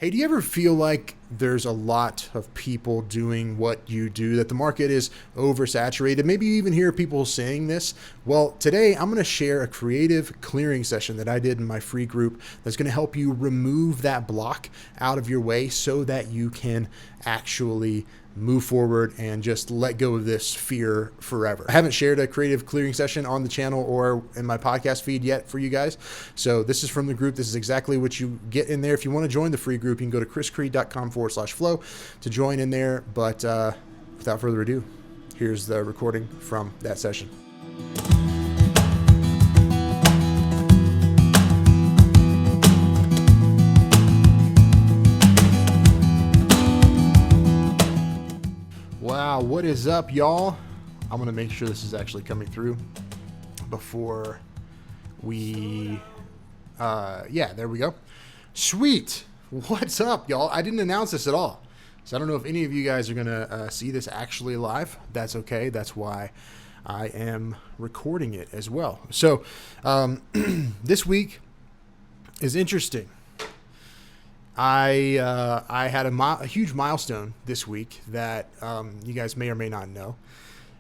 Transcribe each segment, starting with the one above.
Hey, do you ever feel like there's a lot of people doing what you do, that the market is oversaturated? Maybe you even hear people saying this. Well, today I'm going to share a creative clearing session that I did in my free group that's going to help you remove that block out of your way so that you can actually move forward and just let go of this fear forever. I haven't shared a creative clearing session on the channel or in my podcast feed yet for you guys. So this is from the group. This is exactly what you get in there. If you want to join the free group, you can go to chriscreed.com/flow to join in there. But without further ado, here's the recording from that session. Wow, what is up, y'all? I'm going to make sure this is actually coming through before we... there we go. Sweet. What's up, y'all? I didn't announce this at all. So I don't know if any of you guys are going to see this actually live. That's okay. That's why I am recording it as well. So this week is interesting. I had a huge milestone this week that you guys may or may not know,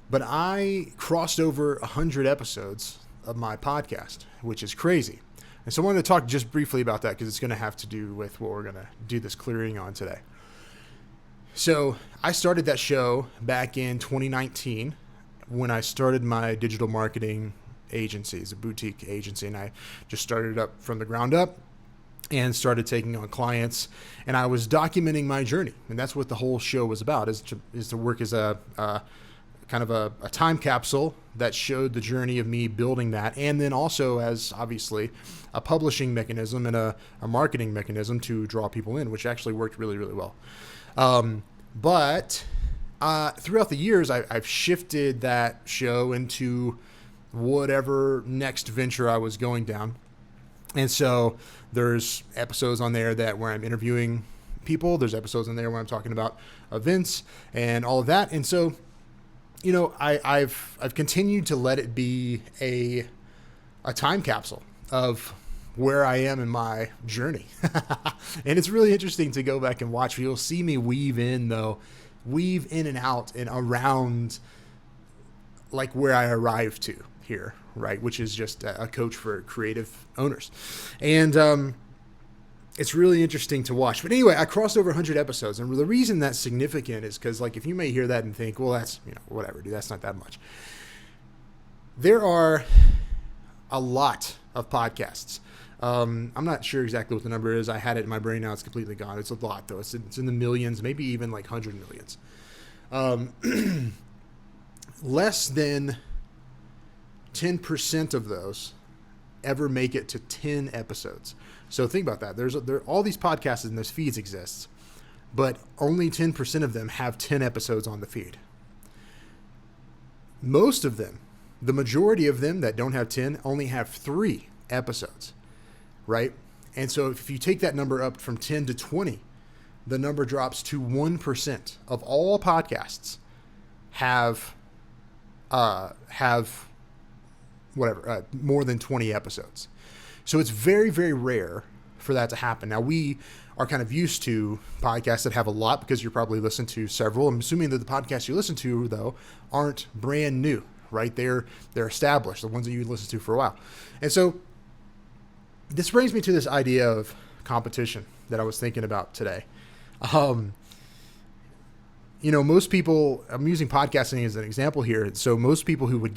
but I crossed over 100 episodes of my podcast, which is crazy. And so I wanted to talk just briefly about that because it's going to have to do with what we're going to do this clearing on today. So I started that show back in 2019 when I started my digital marketing agency. It's a boutique agency, and I just started it up from the ground up and started taking on clients, and I was documenting my journey, and that's what the whole show was about, is to work as a kind of a time capsule that showed the journey of me building that, and then also as obviously a publishing mechanism and a marketing mechanism to draw people in, which actually worked really, really well. But throughout the years, I've shifted that show into whatever next venture I was going down. And so there's episodes on there where I'm interviewing people. There's episodes on there where I'm talking about events and all of that. And so, you know, I've continued to let it be a time capsule of where I am in my journey. And it's really interesting to go back and watch. You'll see me weave in and out and around like where I arrived to here, right? Which is just a coach for creative owners. And it's really interesting to watch. But anyway, I crossed over 100 episodes. And the reason that's significant is because, like, if you may hear that and think, well, that's, whatever, dude, that's not that much. There are a lot of podcasts. I'm not sure exactly what the number is. I had it in my brain. Now it's completely gone. It's a lot, though. It's in the millions, maybe even like 100 millions. Less than 10% of those ever make it to 10 episodes. So think about that. There all these podcasts and those feeds exist, but only 10% of them have 10 episodes on the feed. Most of them, the majority of them that don't have 10, only have 3 episodes, right? And so if you take that number up from 10 to 20, the number drops to 1% of all podcasts have more than 20 episodes. So it's very, very rare for that to happen. Now, we are kind of used to podcasts that have a lot because you're probably listening to several. I'm assuming that the podcasts you listen to, though, aren't brand new, right? They're established, the ones that you listen to for a while. And so this brings me to this idea of competition that I was thinking about today. Most people, I'm using podcasting as an example here. So most people who would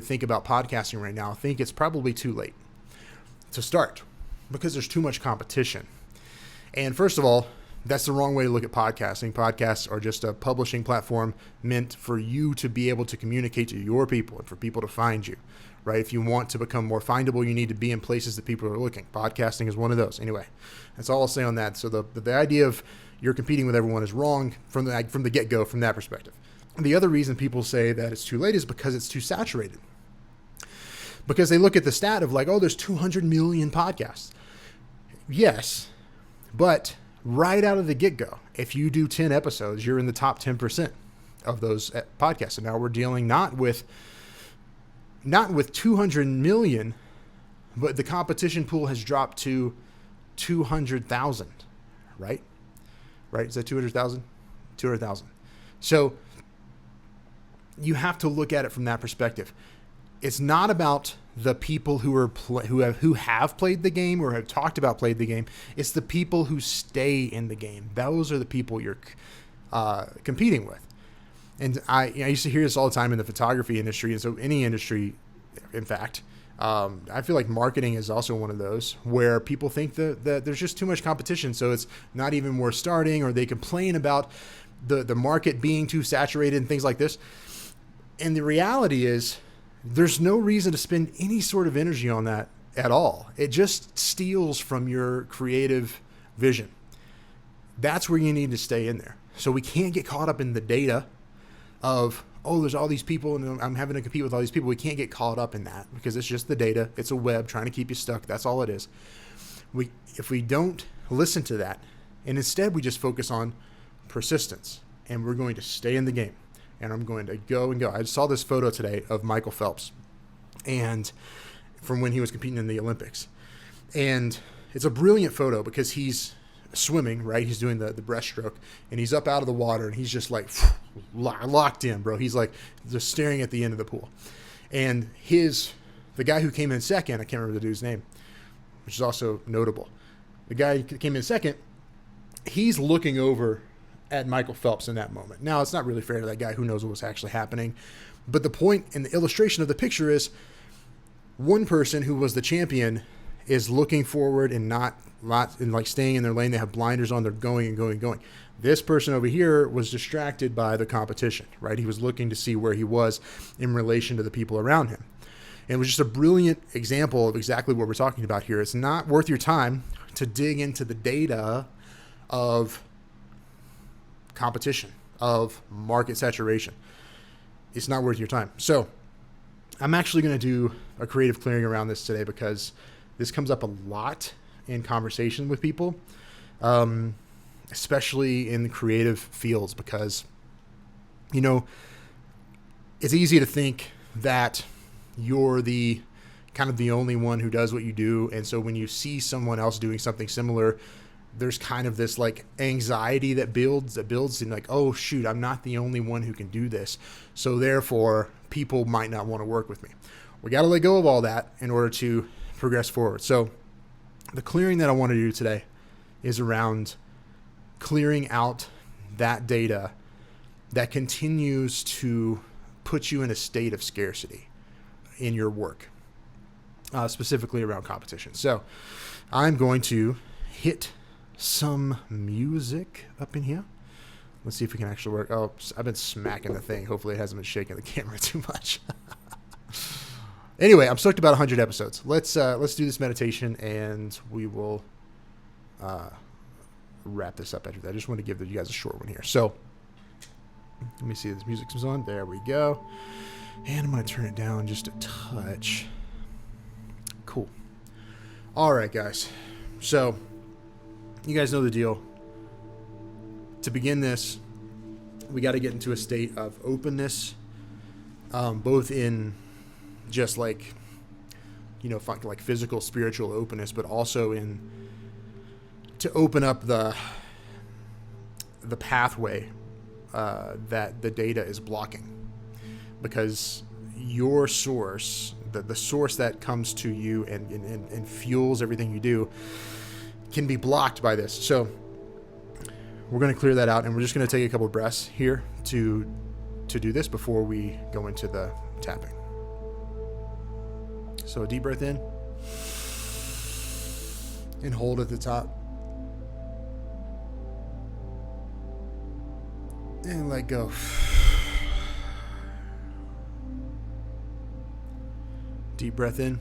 think about podcasting right now think it's probably too late to start because there's too much competition. And first of all, that's the wrong way to look at podcasting. Podcasts are just a publishing platform meant for you to be able to communicate to your people and for people to find you, right? If you want to become more findable, you need to be in places that people are looking. Podcasting is one of those. Anyway, that's all I'll say on that. So the idea of you're competing with everyone is wrong from the get-go from that perspective. The other reason people say that it's too late is because it's too saturated. Because they look at the stat of like, oh, there's 200 million podcasts. Yes, but right out of the get-go, if you do 10 episodes, you're in the top 10% of those podcasts. And now we're dealing not with 200 million, but the competition pool has dropped to 200,000, right? Right? Is that 200,000? 200,000. So you have to look at it from that perspective. It's not about the people who have played the game or have talked about played the game. It's the people who stay in the game. Those are the people you're competing with. And I used to hear this all the time in the photography industry, and so any industry, in fact. I feel like marketing is also one of those where people think that there's just too much competition, so it's not even worth starting, or they complain about the market being too saturated and things like this. And the reality is there's no reason to spend any sort of energy on that at all. It just steals from your creative vision. That's where you need to stay in there. So we can't get caught up in the data of, oh, there's all these people and I'm having to compete with all these people. We can't get caught up in that because it's just the data. It's a web trying to keep you stuck. That's all it is. If we don't listen to that, and instead we just focus on persistence, and we're going to stay in the game, and I'm going to go and go. I saw this photo today of Michael Phelps, and from when he was competing in the Olympics. And it's a brilliant photo because he's swimming, right? He's doing the breaststroke, and he's up out of the water, and he's just like locked in, bro. He's like just staring at the end of the pool. And the guy who came in second, I can't remember the dude's name, which is also notable. The guy who came in second, he's looking over at Michael Phelps in that moment. Now, it's not really fair to that guy who knows what was actually happening. But the point and the illustration of the picture is one person who was the champion is looking forward and not like staying in their lane. They have blinders on. They're going and going and going. This person over here was distracted by the competition, right? He was looking to see where he was in relation to the people around him. And it was just a brilliant example of exactly what we're talking about here. It's not worth your time to dig into the data of competition, of market saturation. It's not worth your time. So I'm actually going to do a creative clearing around this today because this comes up a lot in conversation with people, especially in the creative fields, because, you know, it's easy to think that you're the kind of the only one who does what you do. And so when you see someone else doing something similar, there's kind of this like anxiety that builds and like, oh shoot, I'm not the only one who can do this. So therefore people might not want to work with me. We got to let go of all that in order to progress forward. So the clearing that I want to do today is around clearing out that data that continues to put you in a state of scarcity in your work, specifically around competition. So I'm going to hit some music up in here. Let's see if we can actually work. Oh, I've been smacking the thing. Hopefully it hasn't been shaking the camera too much. Anyway, I'm stoked about 100 episodes. Let's do this meditation, and we will wrap this up after that. I just want to give you guys a short one here. So let me see if this music comes on. There we go. And I'm going to turn it down just a touch. Cool. All right, guys. So you guys know the deal. To begin this, we got to get into a state of openness, both in just like, you know, like physical, spiritual openness, but also to open up the pathway that the data is blocking, because your source, the source that comes to you and fuels everything you do, can be blocked by this. So we're going to clear that out, and we're just going to take a couple of breaths here to do this before we go into the tapping. So a deep breath in and hold at the top, and let go. Deep breath in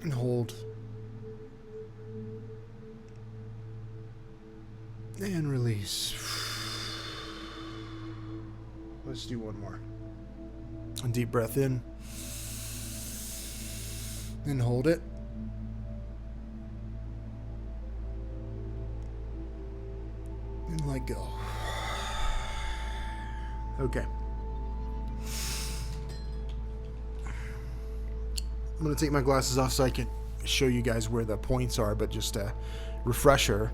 and hold, and release. Let's do one more. A deep breath in and hold it, and let go. Okay. I'm going to take my glasses off so I can show you guys where the points are, but just a refresher.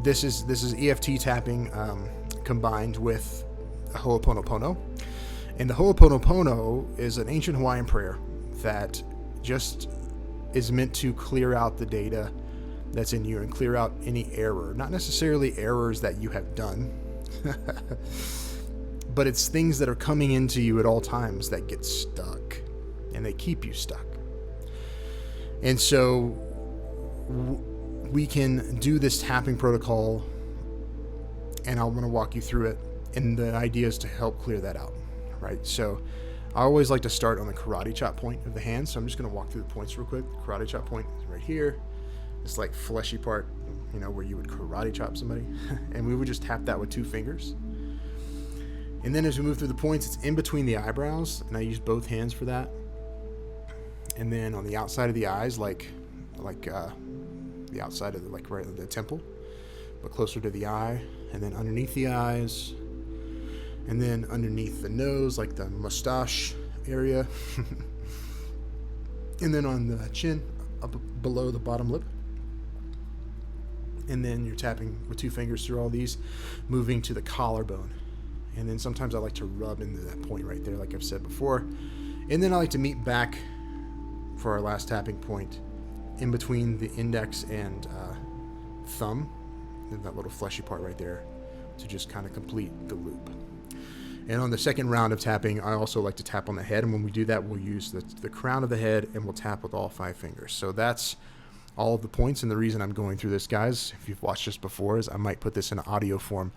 This is EFT tapping combined with a Ho'oponopono. And the Ho'oponopono is an ancient Hawaiian prayer that just is meant to clear out the data that's in you and clear out any error. Not necessarily errors that you have done, but it's things that are coming into you at all times that get stuck, and they keep you stuck. And so we can do this tapping protocol, and I'm going to walk you through it. And the idea is to help clear that out, right? So I always like to start on the karate chop point of the hand. So I'm just going to walk through the points real quick. The karate chop point is right here. It's like fleshy part, where you would karate chop somebody. And we would just tap that with 2 fingers. And then as we move through the points, it's in between the eyebrows, and I use both hands for that. And then on the outside of the eyes, like the outside of right at the temple, but closer to the eye, and then underneath the eyes, and then underneath the nose, like the mustache area, and then on the chin, up below the bottom lip. And then you're tapping with 2 fingers through all these, moving to the collarbone. And then sometimes I like to rub into that point right there, like I've said before. And then I like to meet back for our last tapping point in between the index and thumb, and that little fleshy part right there, to just kind of complete the loop. And on the second round of tapping, I also like to tap on the head. And when we do that, we'll use the crown of the head, and we'll tap with all 5 fingers. So that's all of the points. And the reason I'm going through this, guys, if you've watched this before, is I might put this in audio form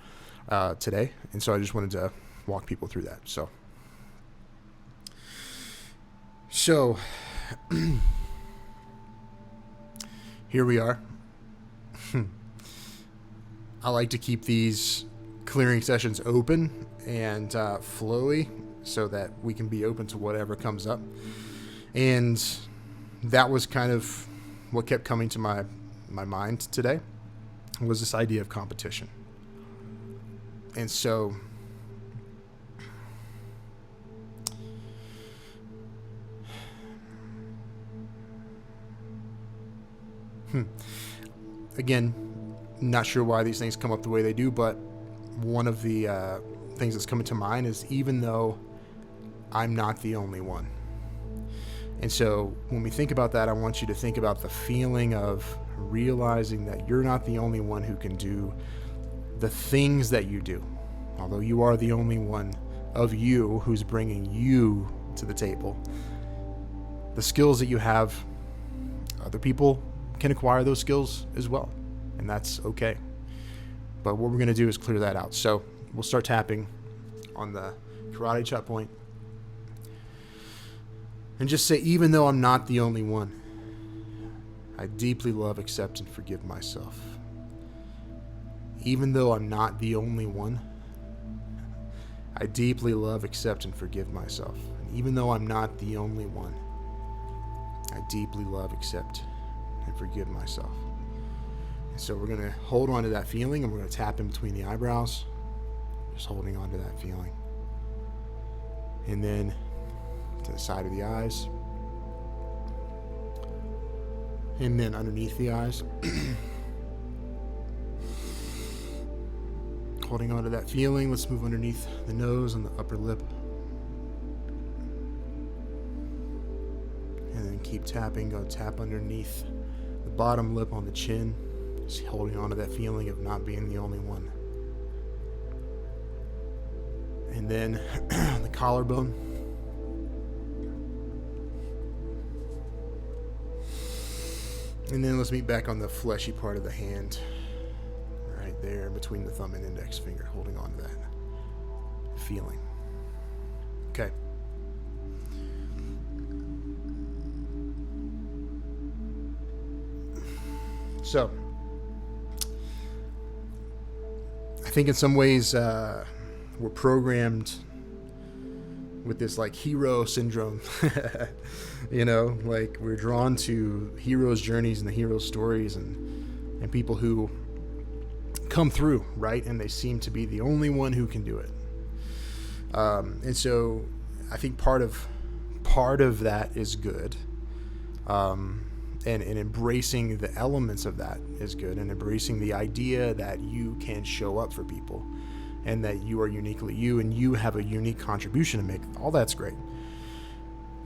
today. And so I just wanted to walk people through that. So here we are. I like to keep these clearing sessions open and flowy so that we can be open to whatever comes up. And that was kind of what kept coming to my mind today, was this idea of competition. And so again, not sure why these things come up the way they do, but one of the things that's coming to mind is, even though I'm not the only one. And so when we think about that, I want you to think about the feeling of realizing that you're not the only one who can do the things that you do. Although you are the only one of you who's bringing you to the table. The skills that you have, other people can acquire those skills as well, and that's okay. But what we're going to do is clear that out. So we'll start tapping on the karate chop point, and just say, even though I'm not the only one, I deeply love, accept, and forgive myself. Even though I'm not the only one, I deeply love, accept, and forgive myself. And even though I'm not the only one, I deeply love, accept, and forgive myself. And so we're going to hold on to that feeling, and we're going to tap in between the eyebrows, just holding on to that feeling. And then to the side of the eyes, and then underneath the eyes. Holding on to that feeling. Let's move underneath the nose and the upper lip. And then keep tapping. Go tap underneath the bottom lip on the chin. Just holding on to that feeling of not being the only one. And then the collarbone. And then let's meet back on the fleshy part of the hand. Right there between the thumb and index finger, holding on to that feeling. Okay. So, I think in some ways we're programmed with this like hero syndrome. Like we're drawn to heroes' journeys and the heroes' stories and people who come through, right? And they seem to be the only one who can do it. And so I think part of that is good. And embracing the elements of that is good, and embracing the idea that you can show up for people and that you are uniquely you and you have a unique contribution to make. All that's great.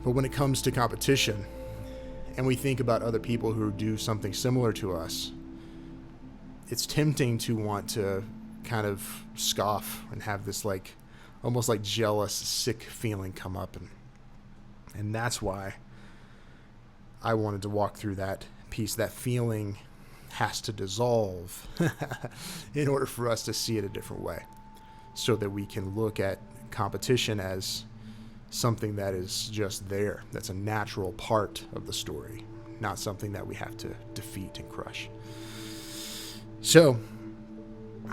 But when it comes to competition and we think about other people who do something similar to us, it's tempting to want to kind of scoff and have this like almost like jealous, sick feeling come up. And that's why I wanted to walk through that piece. That feeling has to dissolve in order for us to see it a different way, so that we can look at competition as something that is just there. That's a natural part of the story, not something that we have to defeat and crush. So I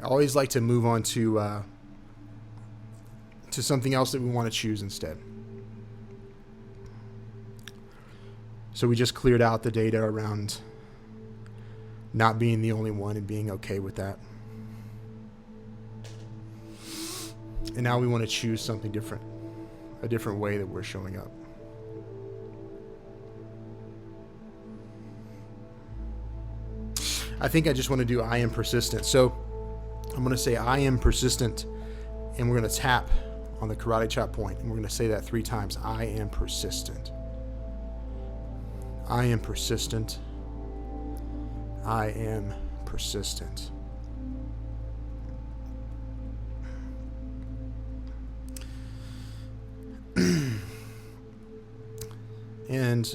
always like to move on to something else that we want to choose instead. So we just cleared out the data around not being the only one and being okay with that. And now we want to choose something different, a different way that we're showing up. I think I just want to do I am persistent. So I'm going to say I am persistent, and we're going to tap on the karate chop point, and we're going to say that 3 times. I am persistent. I am persistent. I am persistent. And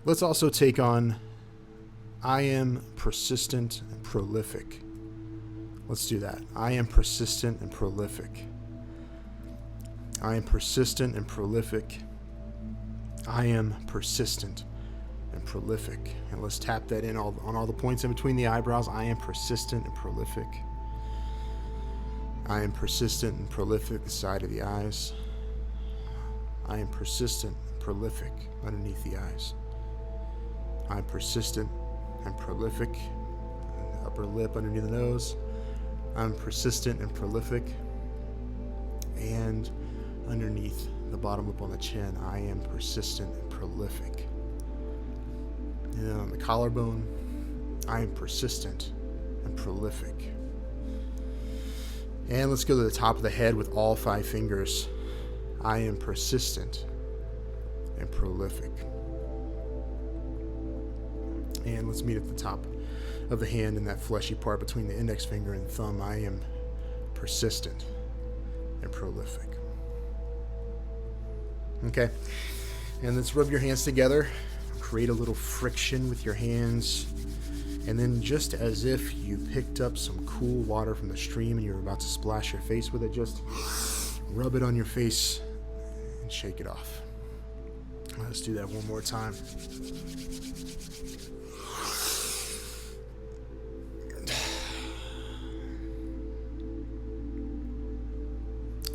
let's also take on I am persistent and prolific. Let's do that. I am persistent and prolific. I am persistent and prolific. I am persistent and prolific. And let's tap that in on all the points in between the eyebrows. I am persistent and prolific. I am persistent and prolific the side of the eyes. I am persistent and prolific underneath the eyes. I am persistent and prolific. The upper lip underneath the nose. I'm persistent and prolific. And underneath the bottom lip on the chin, I am persistent and prolific. And then on the collarbone, I am persistent and prolific. And let's go to the top of the head with all 5 fingers. I am persistent and prolific. And let's meet at the top of the hand in that fleshy part between the index finger and thumb. I am persistent and prolific. Okay, and let's rub your hands together, create a little friction with your hands, and then just as if you picked up some cool water from the stream and you're about to splash your face with it, just rub it on your face and shake it off. Let's do that one more time.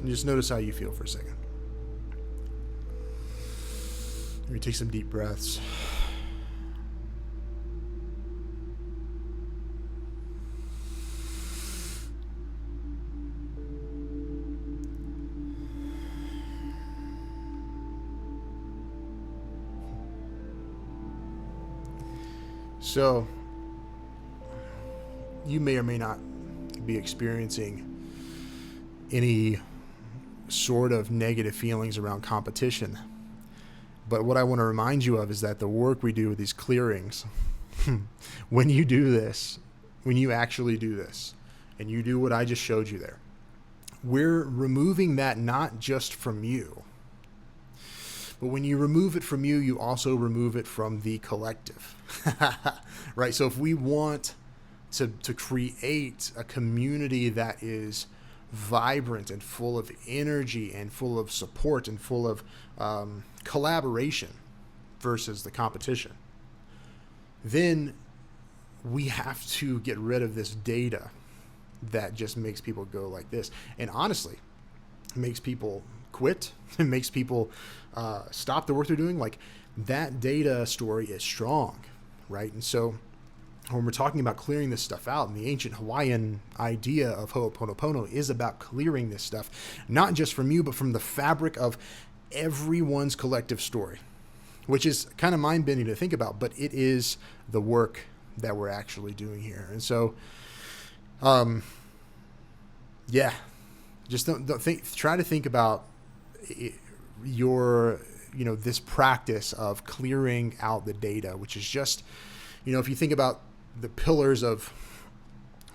And just notice how you feel for a second. Maybe take some deep breaths. So, you may or may not be experiencing any sort of negative feelings around competition. But what I want to remind you of is that the work we do with these clearings, when you do this, when you actually do this, and you do what I just showed you there, we're removing that not just from you, but when you remove it from you, you also remove it from the collective, right? So if we want to create a community that is vibrant and full of energy and full of support and full of collaboration versus the competition, then we have to get rid of this data that just makes people go like this. And honestly, it makes people quit. It makes people stop the work they're doing. Like, that data story is strong, right? And so when we're talking about clearing this stuff out, and the ancient Hawaiian idea of Ho'oponopono is about clearing this stuff, not just from you, but from the fabric of everyone's collective story, which is kind of mind-bending to think about, but it is the work that we're actually doing here. And so, yeah, just don't think, try to think about your, this practice of clearing out the data, which is just, if you think about the pillars of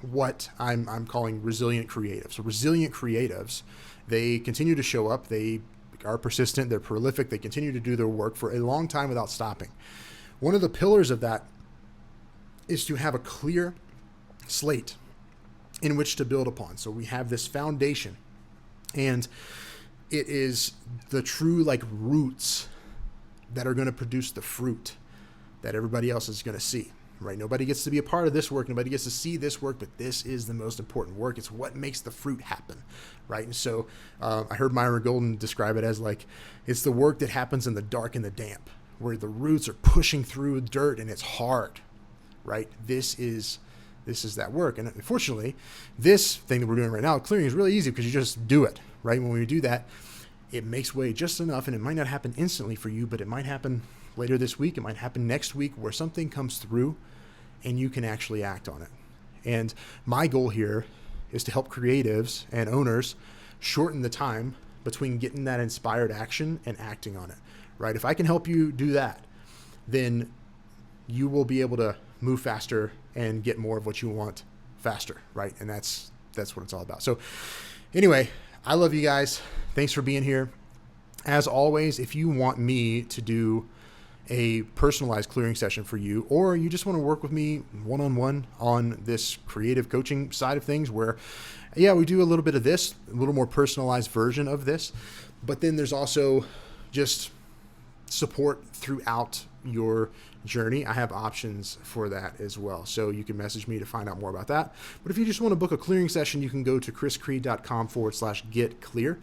what I'm calling resilient creatives. So resilient creatives, they continue to show up. They are persistent. They're prolific. They continue to do their work for a long time without stopping. One of the pillars of that is to have a clear slate in which to build upon. So we have this foundation, and it is the true roots that are going to produce the fruit that everybody else is going to see. Right? Nobody gets to be a part of this work. Nobody gets to see this work, but this is the most important work. It's what makes the fruit happen. Right? And so I heard Myron Golden describe it as it's the work that happens in the dark and the damp, where the roots are pushing through dirt and it's hard. Right? This is that work. And unfortunately, this thing that we're doing right now, clearing, is really easy because you just do it. Right? When we do that, it makes way just enough, and it might not happen instantly for you, but it might happen later this week. It might happen next week, where something comes through and you can actually act on it. And my goal here is to help creatives and owners shorten the time between getting that inspired action and acting on it. Right? If I can help you do that, then you will be able to move faster and get more of what you want faster. Right? And that's what it's all about. So anyway, I love you guys. Thanks for being here. As always, if you want me to do a personalized clearing session for you, or you just want to work with me one-on-one on this creative coaching side of things, where, we do a little bit of this, a little more personalized version of this, but then there's also just support throughout your journey. I have options for that as well. So you can message me to find out more about that. But if you just want to book a clearing session, you can go to chriscreed.com/get clear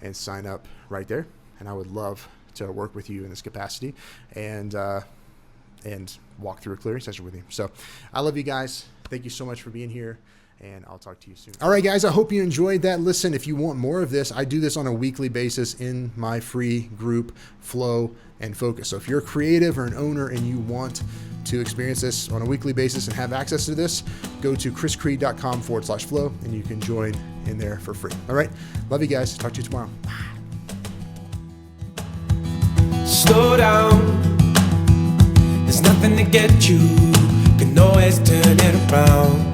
and sign up right there. And I would love to work with you in this capacity and walk through a clearing session with you. So I love you guys. Thank you so much for being here, and I'll talk to you soon. All right, guys, I hope you enjoyed that. Listen, if you want more of this, I do this on a weekly basis in my free group, Flow and Focus. So if you're a creative or an owner and you want to experience this on a weekly basis and have access to this, go to chriscreed.com/flow and you can join in there for free. All right. Love you guys. Talk to you tomorrow. Bye. Slow down, there's nothing to get you, can always turn it around.